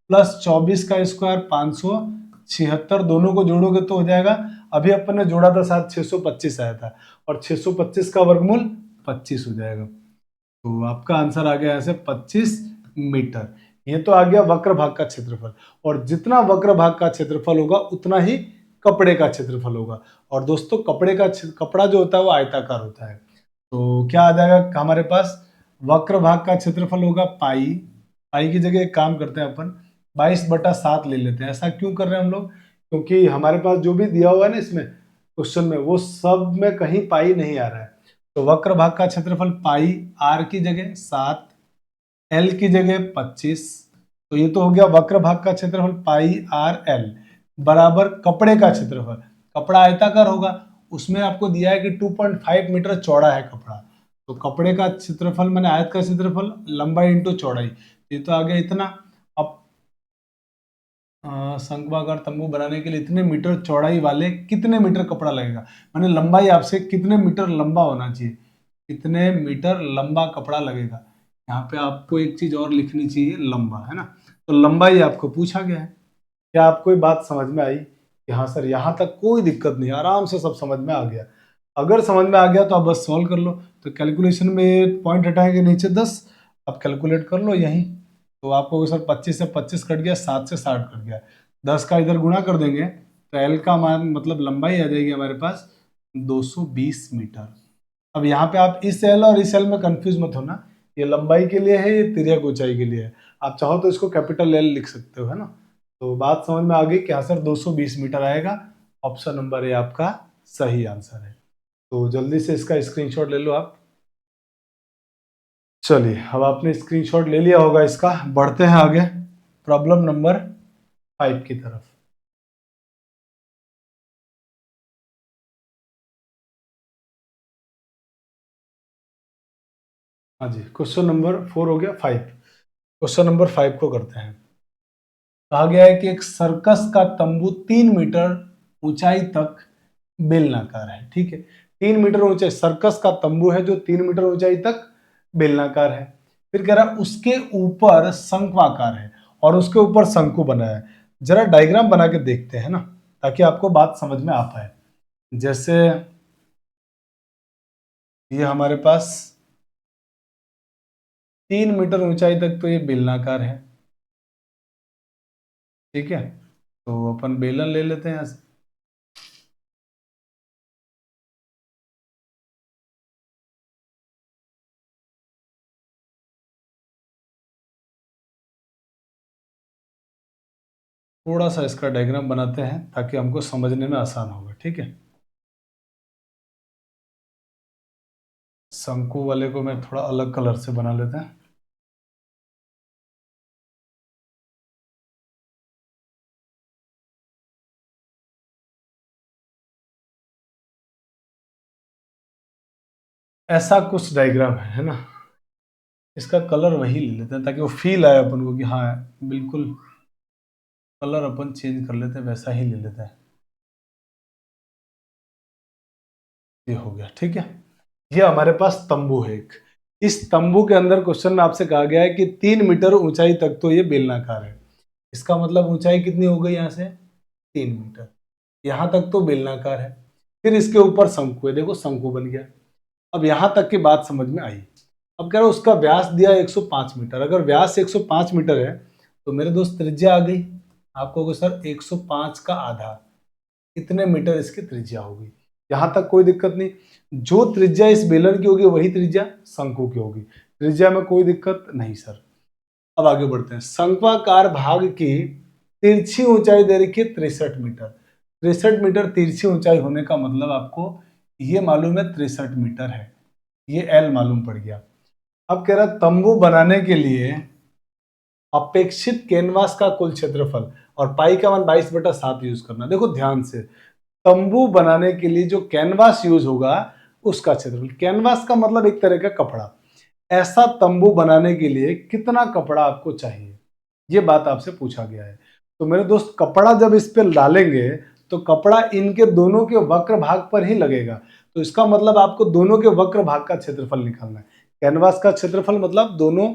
A: प्लस 24 का स्क्वायर 576, दोनों को जोड़ोगे तो हो जाएगा, अभी अपन ने जोड़ा था साथ 625 आया था, और 625 का वर्गमूल 25 हो जाएगा। तो आपका आंसर आ गया यहाँ से 25 मीटर। ये तो आ गया वक्र भाग का क्षेत्रफल, और जितना वक्र भाग का क्षेत्रफल होगा उतना ही कपड़े का क्षेत्रफल होगा। और दोस्तों कपड़ा जो होता है वो आयताकार होता है। तो क्या आ जाएगा हमारे पास, वक्र भाग का क्षेत्रफल होगा पाई, पाई की जगह एक काम करते हैं अपन 22/7 ले लेते हैं। ऐसा क्यों कर रहे हैं हम लोग, क्योंकि हमारे पास जो भी दिया हुआ है ना इसमें क्वेश्चन में वो सब में कहीं पाई नहीं आ रहा है। तो वक्र भाग का क्षेत्रफल पाई, आर की जगह 7, एल की जगह 25। तो ये तो हो गया वक्र भाग का क्षेत्रफल पाई आर एल बराबर कपड़े का क्षेत्रफल। कपड़ा आयताकार होगा, उसमें आपको दिया है कि 2.5 मीटर चौड़ा है कपड़ा। तो कपड़े का क्षेत्रफल मैंने आयत का क्षेत्रफल लंबाई इंटू चौड़ाई, ये तो आ गया इतना। अब शंक्वाकार तंबू बनाने के लिए इतने मीटर चौड़ाई वाले कितने मीटर कपड़ा लगेगा, मैंने लंबाई आपसे कितने मीटर लंबा होना चाहिए। कितने मीटर लंबा कपड़ा लगेगा। यहाँ पे आपको एक चीज और लिखनी चाहिए, लंबा, है ना। तो लंबाई आपको पूछा गया है। क्या आपको ये बात समझ में आई कि हाँ सर यहाँ तक कोई दिक्कत नहीं, आराम से सब समझ में आ गया। अगर समझ में आ गया तो आप बस सॉल्व कर लो। तो कैलकुलेशन में पॉइंट हटाएंगे नीचे 10, आप कैलकुलेट कर लो यहीं। तो आपको सर 25 से 25 कट गया, 7 से 60 कट गया, 10 का इधर गुणा कर देंगे तो एल का मान मतलब लंबाई आ जाएगी हमारे पास 220 मीटर। अब यहाँ पे आप इस एल और इस एल में कंफ्यूज मत होना, ये लंबाई के लिए है, ये तिर्यक ऊंचाई के लिए है। आप चाहो तो इसको कैपिटल एल लिख सकते हो, है ना। तो बात समझ में आ गई कि हाँ सर 220 मीटर आएगा। ऑप्शन नंबर ए आपका सही आंसर है। तो जल्दी से इसका स्क्रीनशॉट ले लो आप। चलिए अब आपने स्क्रीनशॉट ले लिया होगा इसका, बढ़ते हैं आगे प्रॉब्लम नंबर 5 की तरफ। हाँ जी, क्वेश्चन नंबर 4 हो गया, 5। क्वेश्चन नंबर 5 को करते हैं। कहा गया है कि एक सर्कस का तंबू 3 मीटर ऊंचाई तक बेलनाकार है। ठीक है, 3 मीटर ऊंचाई सर्कस का तंबू है जो 3 मीटर ऊंचाई तक बेलनाकार है। फिर कह रहा उसके ऊपर शंक्वाकार है और उसके ऊपर शंकु बना है। जरा डायग्राम बना के देखते हैं ना, ताकि आपको बात समझ में आ पाए। जैसे ये हमारे पास 3 मीटर ऊंचाई तक तो ये बेलनाकार है। ठीक है, तो अपन बेलन ले लेते हैं यहाँ से। थोड़ा सा इसका डायग्राम बनाते हैं ताकि हमको समझने में आसान होगा। ठीक है, शंकु वाले को मैं थोड़ा अलग कलर से बना लेते हैं। ऐसा कुछ डायग्राम है ना। इसका कलर वही ले लेते हैं ताकि वो फील आए अपन को कि हाँ बिल्कुल, कलर अपन चेंज कर लेते हैं, वैसा ही ले लेते हैं। ये हो गया। ठीक है, ये हमारे पास तंबू है एक। इस तंबू के अंदर क्वेश्चन में आपसे कहा गया है कि 3 मीटर ऊंचाई तक तो ये बेलनाकार है। इसका मतलब ऊंचाई कितनी हो गई यहाँ से, 3 मीटर। यहाँ तक तो बेलनाकार है। फिर इसके ऊपर शंकु है, देखो शंकु बन गया। अब यहां तक की बात समझ में आई। अब कह रहा उसका व्यास दिया 105 मीटर। अगर व्यास 105 मीटर है तो मेरे दोस्त त्रिज्या आ गई। आपको होगा सर 105 का आधा, कितने मीटर इसकी त्रिज्या होगी। यहां तक कोई दिक्कत नहीं। जो त्रिज्या इस बेलन की होगी वही त्रिज्या शंकु की होगी, त्रिज्या में कोई दिक्कत नहीं सर। अब आगे बढ़ते हैं। शंक्वाकार भाग की तिरछी ऊंचाई दे रखी है 63 मीटर। 63 मीटर तिरछी ऊंचाई होने का मतलब आपको ये मालूम है 63 मीटर है, ये एल मालूम पड़ गया। अब कह रहा तंबू बनाने के लिए अपेक्षित कैनवास का कुल क्षेत्रफल, और पाई का मान 22/7 यूज करना। देखो ध्यान से, तंबू बनाने के लिए जो कैनवास यूज होगा उसका क्षेत्रफल। कैनवास का मतलब एक तरह का कपड़ा। ऐसा तंबू बनाने के लिए कितना कपड़ा आपको चाहिए, ये बात आपसे पूछा गया है। तो मेरे दोस्त कपड़ा जब इस पे डालेंगे तो कपड़ा इनके दोनों के वक्र भाग पर ही लगेगा। तो इसका मतलब आपको दोनों के वक्र भाग का क्षेत्रफल निकालना है। कैनवास का क्षेत्रफल मतलब दोनों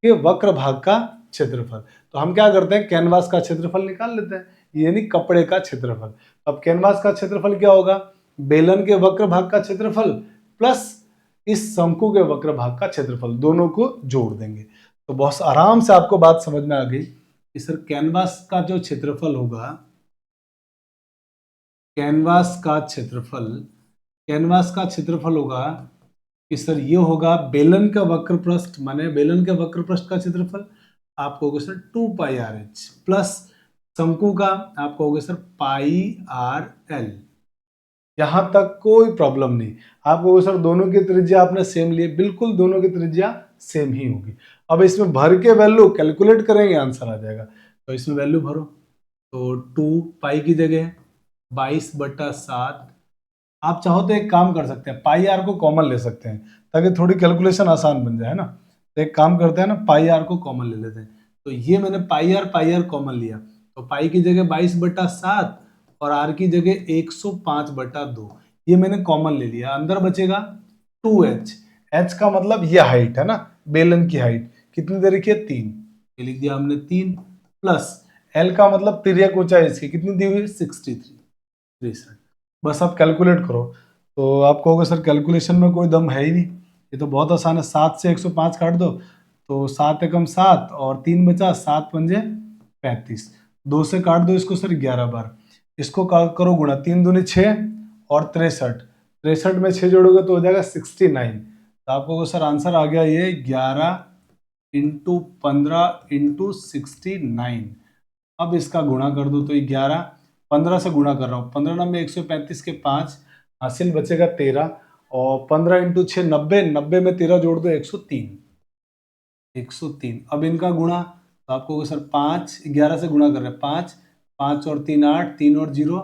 A: के वक्र भाग का क्षेत्रफल। तो हम क्या करते हैं, कैनवास का क्षेत्रफल निकाल लेते हैं, यानी कपड़े का क्षेत्रफल। अब कैनवास का क्षेत्रफल क्या होगा, बेलन के वक्र भाग का क्षेत्रफल प्लस इस शंकु के वक्र भाग का क्षेत्रफल, दोनों को जोड़ देंगे। तो बहुत आराम से आपको बात समझ में आ गई कि सर कैनवास का जो क्षेत्रफल होगा, कैनवास का क्षेत्रफल, कैनवास का क्षेत्रफल होगा कि सर ये होगा बेलन का वक्र पृष्ठ, माने बेलन के वक्र पृष्ठ का क्षेत्रफल आपको होगा सर 2πRH प्लस शंकु का आपको होगा सर πRL। यहां तक कोई प्रॉब्लम नहीं। आपको होगा सर दोनों की त्रिज्या आपने सेम लिए, बिल्कुल दोनों की त्रिज्या सेम ही होगी। अब इसमें भर के वैल्यू कैलकुलेट करेंगे, आंसर आ जाएगा। तो इसमें वैल्यू भरो, तो 2 पाई की जगह 22/7। आप चाहो तो एक काम कर सकते हैं, पाई आर को कॉमन ले सकते हैं ताकि थोड़ी कैलकुलेशन आसान बन जाए, है ना। तो एक काम करते हैं ना, पाई आर को कॉमन ले लेते हैं। तो ये मैंने पाई आर कॉमन लिया, तो पाई की जगह 22/7 और आर की जगह 105/2, ये मैंने कॉमन ले लिया। अंदर बचेगा 2h। h का मतलब ये हाइट है ना, बेलन की हाइट कितनी दे रखी है 3, ये लिख दिया हमने 3, प्लस l का मतलब तिर्यक ऊंचाई इसकी कितनी दी हुई है 63। बस आप कैलकुलेट करो। तो आप कहोगे सर कैलकुलेशन में कोई दम है ही नहीं, ये तो बहुत आसान है। 7 से 105 काट दो तो 7 एकम 7 और 3 बचा, 7 पंजे 35, 2 से काट दो इसको सर 11 बार, इसको करो गुणा, 3 दूनी 6 और 63, 63 में 6 जोड़ोगे तो हो जाएगा 69। तो आपको सर आंसर आ गया ये 11 इंटू 15 इंटू 69। अब इसका गुणा कर दो तो 11, 15 से गुणा कर रहा हूँ, 15 में 135 के 5, हासिल बचेगा 13, और 15 इंटू 6 90, 90 में 13 जोड़ दो 103, 103। अब इनका गुणा तो आपको सर 5, 11 से गुणा कर रहे हैं, 5, 5 और 3 8, 3 और 0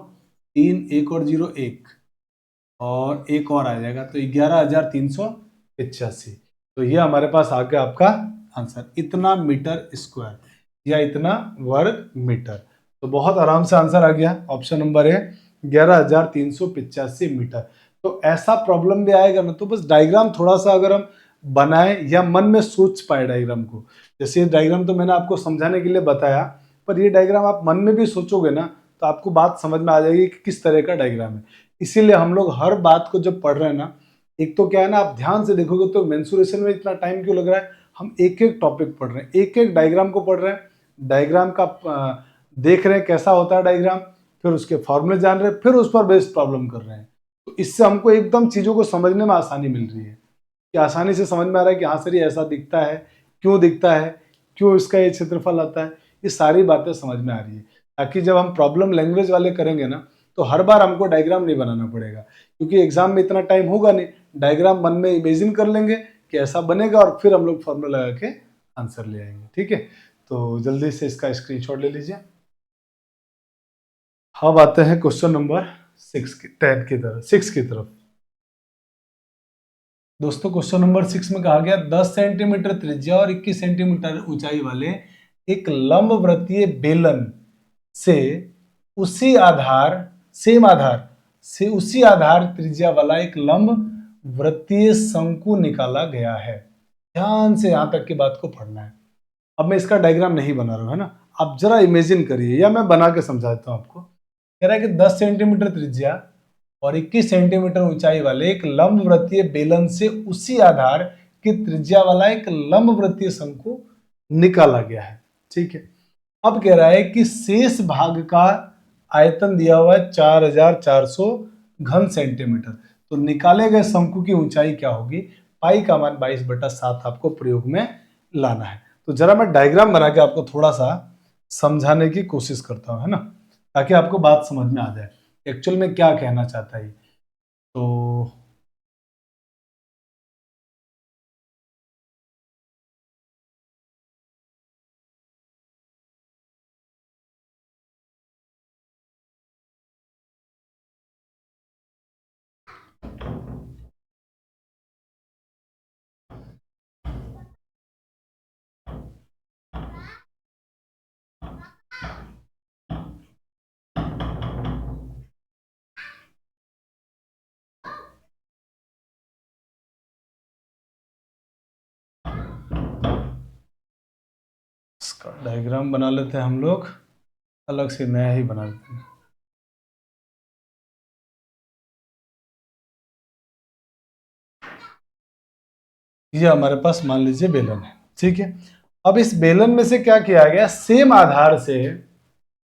A: 3, 1 और 0 1, और एक और आ जाएगा तो 11,385। तो ये हमारे पास आ गया आपका आंसर, इतना मीटर स्क्वायर या इतना वर्ग मीटर। तो बहुत आराम से आंसर आ गया, ऑप्शन नंबर है 11,385 मीटर। तो ऐसा प्रॉब्लम भी आएगा ना, तो बस डायग्राम थोड़ा सा अगर हम बनाए या मन में सोच पाए डायग्राम को, जैसे ये डायग्राम तो मैंने आपको समझाने के लिए बताया, पर ये डायग्राम आप मन में भी सोचोगे ना तो आपको बात समझ में आ जाएगी कि किस तरह का डायग्राम है। इसीलिए हम लोग हर बात को जब पढ़ रहे हैं ना, एक तो क्या है ना, आप ध्यान से देखोगे तो मेंसुरेशन में इतना टाइम क्यों लग रहा है, हम एक एक टॉपिक पढ़ रहे हैं, एक एक डायग्राम को पढ़ रहे हैं, डायग्राम का देख रहे हैं कैसा होता है डायग्राम, फिर उसके फॉर्मूले जान रहे हैं, फिर उस पर बेस्ड प्रॉब्लम कर रहे हैं। तो इससे हमको एकदम चीज़ों को समझने में आसानी मिल रही है, कि आसानी से समझ में आ रहा है कि हाँ सर ये ऐसा दिखता है, क्यों दिखता है, क्यों इसका ये क्षेत्रफल आता है, ये सारी बातें समझ में आ रही है। ताकि जब हम प्रॉब्लम लैंग्वेज वाले करेंगे ना, तो हर बार हमको डायग्राम नहीं बनाना पड़ेगा, क्योंकि एग्जाम में इतना टाइम होगा नहीं, डायग्राम मन में इमेजिन कर लेंगे कि ऐसा बनेगा और फिर हम लोग फॉर्मूला लगा के आंसर ले आएंगे। ठीक है, तो जल्दी से इसका स्क्रीनशॉट ले लीजिए। अब आते हैं क्वेश्चन नंबर 6 की तरफ। दोस्तों क्वेश्चन नंबर 6 में कहा गया 10 सेंटीमीटर त्रिज्या और 21 सेंटीमीटर ऊंचाई वाले एक लंबवृत्तीय बेलन से उसी आधार सेम आधार से उसी आधार त्रिज्या वाला एक लंब वृत्तीय शंकु निकाला गया है। ध्यान से यहां तक की बात को पढ़ना है। अब मैं इसका डायग्राम नहीं बना रहा हूं, है ना, आप जरा इमेजिन करिए या मैं बना के समझाता हूं आपको। कह रहा है कि 10 सेंटीमीटर त्रिज्या और 21 सेंटीमीटर ऊंचाई वाले एक लंबवृत्तीय बेलन से उसी आधार की त्रिज्या वाला एक लंबवृत्तीय शंकु निकाला गया है। ठीक है, अब कह रहा है कि शेष भाग का आयतन दिया हुआ है 4400 घन सेंटीमीटर। तो निकाले गए शंकु की ऊंचाई क्या होगी, पाई का मान 22/7 आपको प्रयोग में लाना है। तो जरा मैं डायग्राम बना के आपको थोड़ा सा समझाने की कोशिश करता हूं, है ना, ताकि आपको बात समझ में आ जाए एक्चुअल में क्या कहना चाहता है। तो इसका डायग्राम बना लेते हैं हम लोग, अलग से नया ही बना लेते हैं। ये हमारे पास मान लीजिए बेलन है। ठीक है, अब इस बेलन में से क्या किया गया, सेम आधार से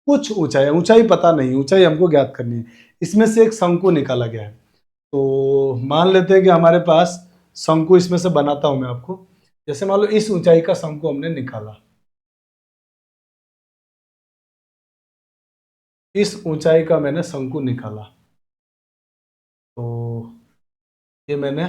A: कुछ ऊंचाई, ऊंचाई पता नहीं, ऊंचाई हमको ज्ञात करनी है, इसमें से एक शंकु निकाला गया है। तो मान लेते हैं कि हमारे पास शंकु, इसमें से बनाता हूं मैं आपको। जैसे मान लो इस ऊंचाई का शंकु हमने निकाला, इस ऊंचाई का मैंने शंकु निकाला, तो ये मैंने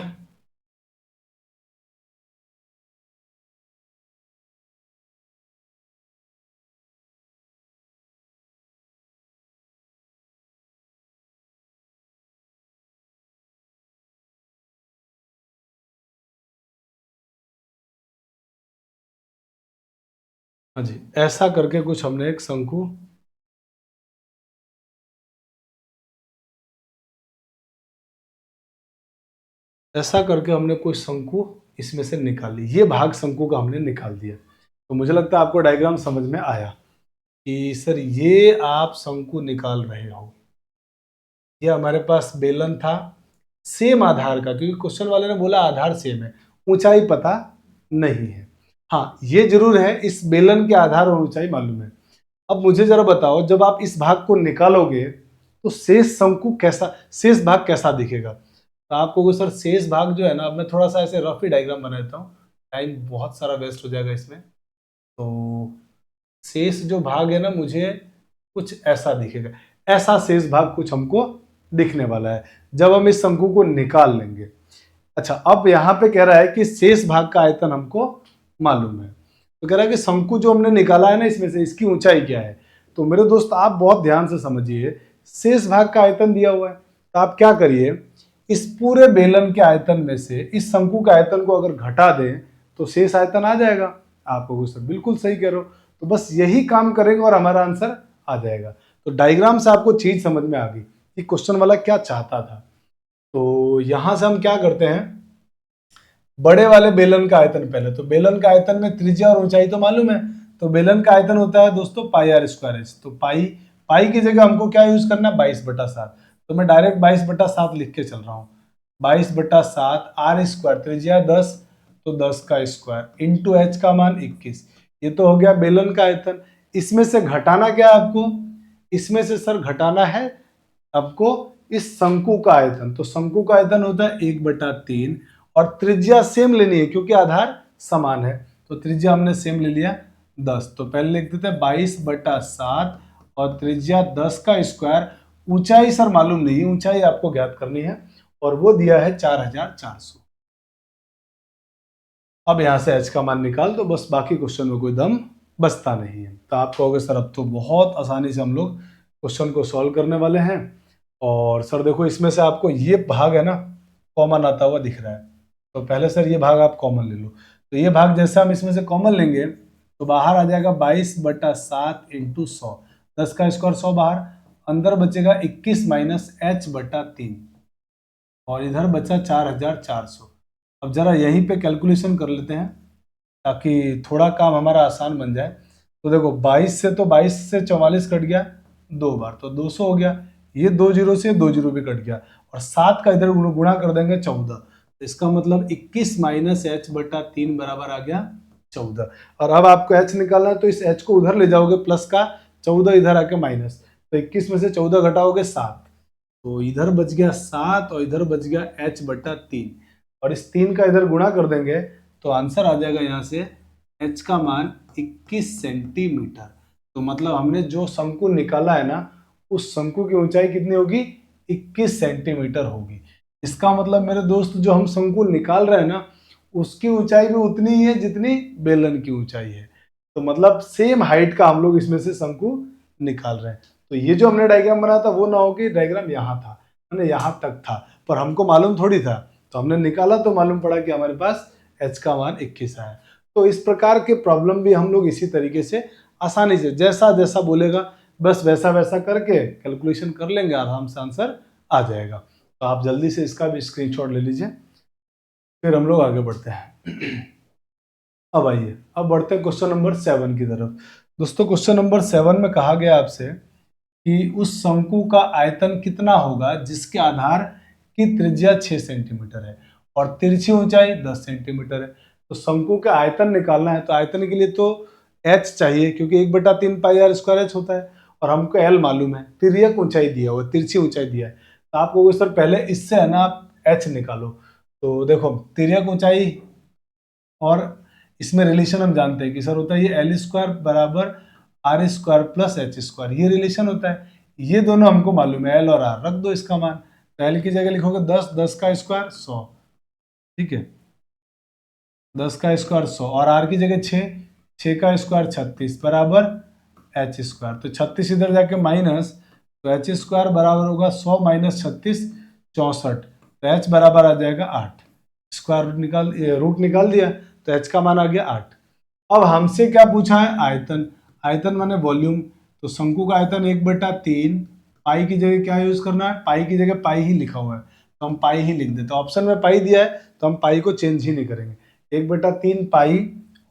A: हाँ जी, ऐसा करके कुछ हमने एक शंकु ऐसा करके हमने कोई शंकु इसमें से निकाल ली, ये भाग शंकु का हमने निकाल दिया। तो मुझे लगता है आपको डायग्राम समझ में आया कि सर ये आप शंकु निकाल रहे हो, ये हमारे पास बेलन था सेम आधार का, क्योंकि क्वेश्चन वाले ने बोला आधार सेम है, ऊंचाई पता नहीं है। हाँ ये जरूर है, इस बेलन के आधार और ऊंचाई मालूम है। अब मुझे जरा बताओ, जब आप इस भाग को निकालोगे तो शेष शंकु कैसा, शेष भाग कैसा दिखेगा? तो आपको सर शेष भाग जो है ना, अब मैं थोड़ा सा ऐसे रफ ही डायग्राम बना देता हूँ, टाइम बहुत सारा वेस्ट हो जाएगा इसमें। तो शेष जो भाग है ना, मुझे कुछ ऐसा दिखेगा, ऐसा शेष भाग कुछ हमको दिखने वाला है जब हम इस शंकु को निकाल लेंगे। अच्छा, अब यहाँ पे कह रहा है कि शेष भाग का आयतन हमको मालूम है, तो कह रहा है कि शंकु जो हमने निकाला है ना इसमें से, इसकी ऊंचाई क्या है। तो मेरे दोस्त आप बहुत ध्यान से समझिए, शेष भाग का आयतन दिया हुआ है, तो आप क्या करिए, इस पूरे बेलन के आयतन में से इस शंकु के आयतन को अगर घटा दें तो शेष आयतन आ जाएगा। आप लोग सर बिल्कुल सही कह रहे हो, तो बस यही काम करेंगे और हमारा आंसर आ जाएगा। तो डायग्राम से आपको चीज समझ में आ गई कि क्वेश्चन वाला क्या चाहता था। तो यहां से हम क्या करते हैं, बड़े वाले बेलन का आयतन पहले, तो बेलन का आयतन में त्रिज्या और ऊंचाई तो मालूम है, तो बेलन का आयतन होता है दोस्तों पाई आर स्क्वायर एच। तो पाई की जगह हमको क्या यूज करना है, 22/7। तो मैं डायरेक्ट 22/7 लिख के चल रहा हूँ, 22/7 आर स्क्वायर, त्रिज्या 10, तो 10 का स्क्वायर इंटू एच का मान 21। ये तो हो गया बेलन का आयतन। इसमें से घटाना क्या है आपको, इसमें से सर घटाना है आपको इस शंकु का आयतन। तो शंकु का आयतन होता है 1/3 और त्रिज्या सेम लेनी है क्योंकि आधार समान है, तो त्रिज्या हमने सेम ले लिया 10। तो पहले लिख देते हैं 22/7 और त्रिज्या 10 का स्क्वायर। ऊंचाई सर मालूम नहीं, ऊंचाई आपको ज्ञात करनी है और वो दिया है 4400। अब यहां से h का मान निकाल दो, बस बाकी क्वेश्चन में कोई दम बचता नहीं है। तो आप कहोगे सर अब तो बहुत आसानी से हम लोग क्वेश्चन को सॉल्व करने वाले हैं। और सर देखो इसमें से आपको ये भाग है ना कॉमन आता हुआ दिख रहा है, तो पहले सर ये भाग आप कॉमन ले लो। तो ये भाग जैसे हम इसमें से कॉमन लेंगे तो बाहर आ जाएगा 22/7 इंटू 100, 10 का स्क्वायर 100 बाहर, अंदर बचेगा 21 माइनस h/3 और इधर बचा 4400। अब जरा यहीं पे कैलकुलेशन कर लेते हैं ताकि थोड़ा काम हमारा आसान बन जाए। तो देखो 22 से 44 कट गया 2 बार, तो 200 हो गया। ये 2 जीरो से 2 जीरो भी कट गया और 7 का इधर गुणा कर देंगे 14, तो इसका मतलब 21 माइनस h/3 बराबर आ गया 14। और अब आपको h निकालना है तो इस h को उधर ले जाओगे प्लस का, 14 इधर आके माइनस, तो 21 में से 14 घटाओगे 7, तो इधर बच गया 7 और इधर बच गया h/3 और इस 3 का इधर गुणा कर देंगे तो आंसर आ जाएगा यहाँ से h का मान 21 सेंटीमीटर। तो मतलब हमने जो शंकु निकाला है ना, उस शंकु की ऊंचाई कितनी होगी, 21 सेंटीमीटर होगी। इसका मतलब मेरे दोस्त जो हम शंकु निकाल रहे हैं ना, उसकी ऊंचाई भी उतनी ही है जितनी बेलन की ऊंचाई है। तो मतलब सेम हाइट का हम लोग इसमें से शंकु निकाल रहे हैं। तो ये जो हमने डायग्राम बनाया था वो ना हो कि डायग्राम यहाँ था, मैंने यहाँ तक था, पर हमको मालूम थोड़ी था, तो हमने निकाला तो मालूम पड़ा कि हमारे पास h का मान 21 आया। तो इस प्रकार के प्रॉब्लम भी हम लोग इसी तरीके से आसानी से जैसा जैसा बोलेगा बस वैसा वैसा करके कैलकुलेशन कर लेंगे, आराम से आंसर आ जाएगा। तो आप जल्दी से इसका भी स्क्रीनशॉट ले लीजिए, फिर हम लोग आगे बढ़ते हैं। अब आइए, अब बढ़ते हैं क्वेश्चन नंबर 7 की तरफ। दोस्तों क्वेश्चन नंबर 7 में कहा गया आपसे कि उस शंकु का आयतन कितना होगा जिसके आधार की त्रिज्या 6 सेंटीमीटर है और तिरछी ऊंचाई 10 सेंटीमीटर है। तो शंकु का आयतन निकालना है, तो आयतन के लिए तो h चाहिए क्योंकि 1/3 पाई आर स्क्वायर h होता है और हमको l मालूम है, तिर्यक ऊंचाई दिया हुआ, तिरछी ऊंचाई दिया है। तो आपको सर पहले इससे है ना आप h निकालो। तो देखो तिर्यक ऊंचाई और इसमें रिलेशन हम जानते हैं कि सर होता है ये l स्क्वायर बराबर r square plus h square, ये रिलेशन होता है। ये दोनों हमको मालूम है, l और r रख दो इसका मान, तो l की जगह लिखोगे 10, 10 का स्क्वायर 100, ठीक है, 10 का स्क्वायर 100 और r की जगह 6, 6 का स्क्वायर 36 बराबर एच स्क्वायर। तो 36 इधर जाके माइनस, तो एच स्क्वायर बराबर होगा 100 माइनस 36 64, तो एच बराबर आ जाएगा 8। स्क्वायर निकाल रूट निकाल दिया तो एच का मान आ गया 8। अब हमसे क्या पूछा है, आयतन, आयतन माने वॉल्यूम। तो शंकु का आयतन 1/3, पाई की जगह क्या यूज करना है, पाई की जगह पाई ही लिखा हुआ है, तो हम पाई ही लिख देते हैं। ऑप्शन में पाई दिया है तो हम पाई को चेंज ही नहीं करेंगे। 1/3 पाई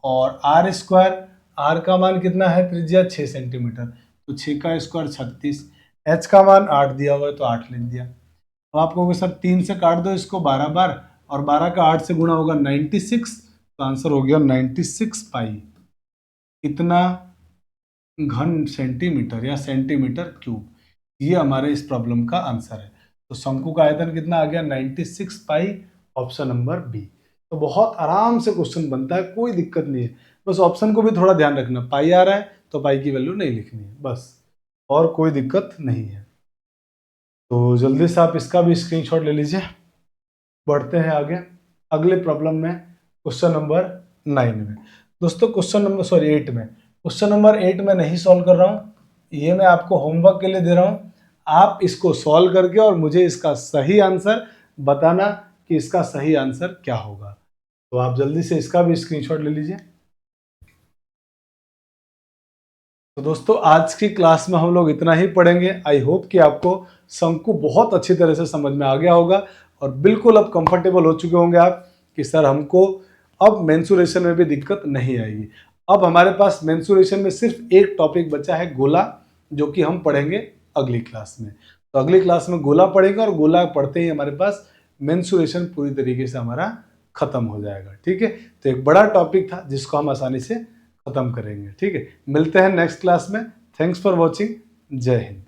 A: और आर स्क्वायर, आर का मान कितना है, त्रिज्या 6 सेंटीमीटर, तो 6 का स्क्वायर 36। एच का मान 8 दिया हुआ है तो 8 लिख दिया। अब आप कहोगे सर 3 से काट दो इसको 12 बार, और 12 का 8 से गुणा होगा 96, तो आंसर हो गया 96 पाई। इतना घन सेंटीमीटर या सेंटीमीटर क्यूब, ये हमारे इस प्रॉब्लम का आंसर है। तो शंकु का आयतन कितना आ गया, 96 पाई, ऑप्शन नंबर बी। तो बहुत आराम से क्वेश्चन बनता है, कोई दिक्कत नहीं है। बस ऑप्शन को भी थोड़ा ध्यान रखना, पाई आ रहा है तो पाई की वैल्यू नहीं लिखनी है बस, और कोई दिक्कत नहीं है। तो जल्दी से आप इसका भी स्क्रीनशॉट ले लीजिए। बढ़ते हैं आगे अगले प्रॉब्लम में, क्वेश्चन नंबर 9 में। दोस्तों क्वेश्चन नंबर 8 में, क्वेश्चन नंबर 8 में नहीं सॉल्व कर रहा हूँ, ये मैं आपको होमवर्क के लिए दे रहा हूँ। आप इसको सॉल्व करके और मुझे इसका सही आंसर बताना कि इसका सही आंसर क्या होगा। तो आप जल्दी से इसका भी स्क्रीनशॉट ले लीजिए। तो दोस्तों आज की क्लास में हम लोग इतना ही पढ़ेंगे। आई होप कि आपको शंकु बहुत अच्छी तरह से समझ में आ गया होगा और बिल्कुल अब कंफर्टेबल हो चुके होंगे आप कि सर हमको अब मेंसुरेशन में भी दिक्कत नहीं आएगी। अब हमारे पास मेंसुरेशन में सिर्फ एक टॉपिक बचा है, गोला, जो कि हम पढ़ेंगे अगली क्लास में। तो अगली क्लास में गोला पढ़ेंगे और गोला पढ़ते ही हमारे पास मेंसुरेशन पूरी तरीके से हमारा खत्म हो जाएगा। ठीक है, तो एक बड़ा टॉपिक था जिसको हम आसानी से खत्म करेंगे। ठीक है, मिलते हैं नेक्स्ट क्लास में। Thanks for watching. जय हिंद।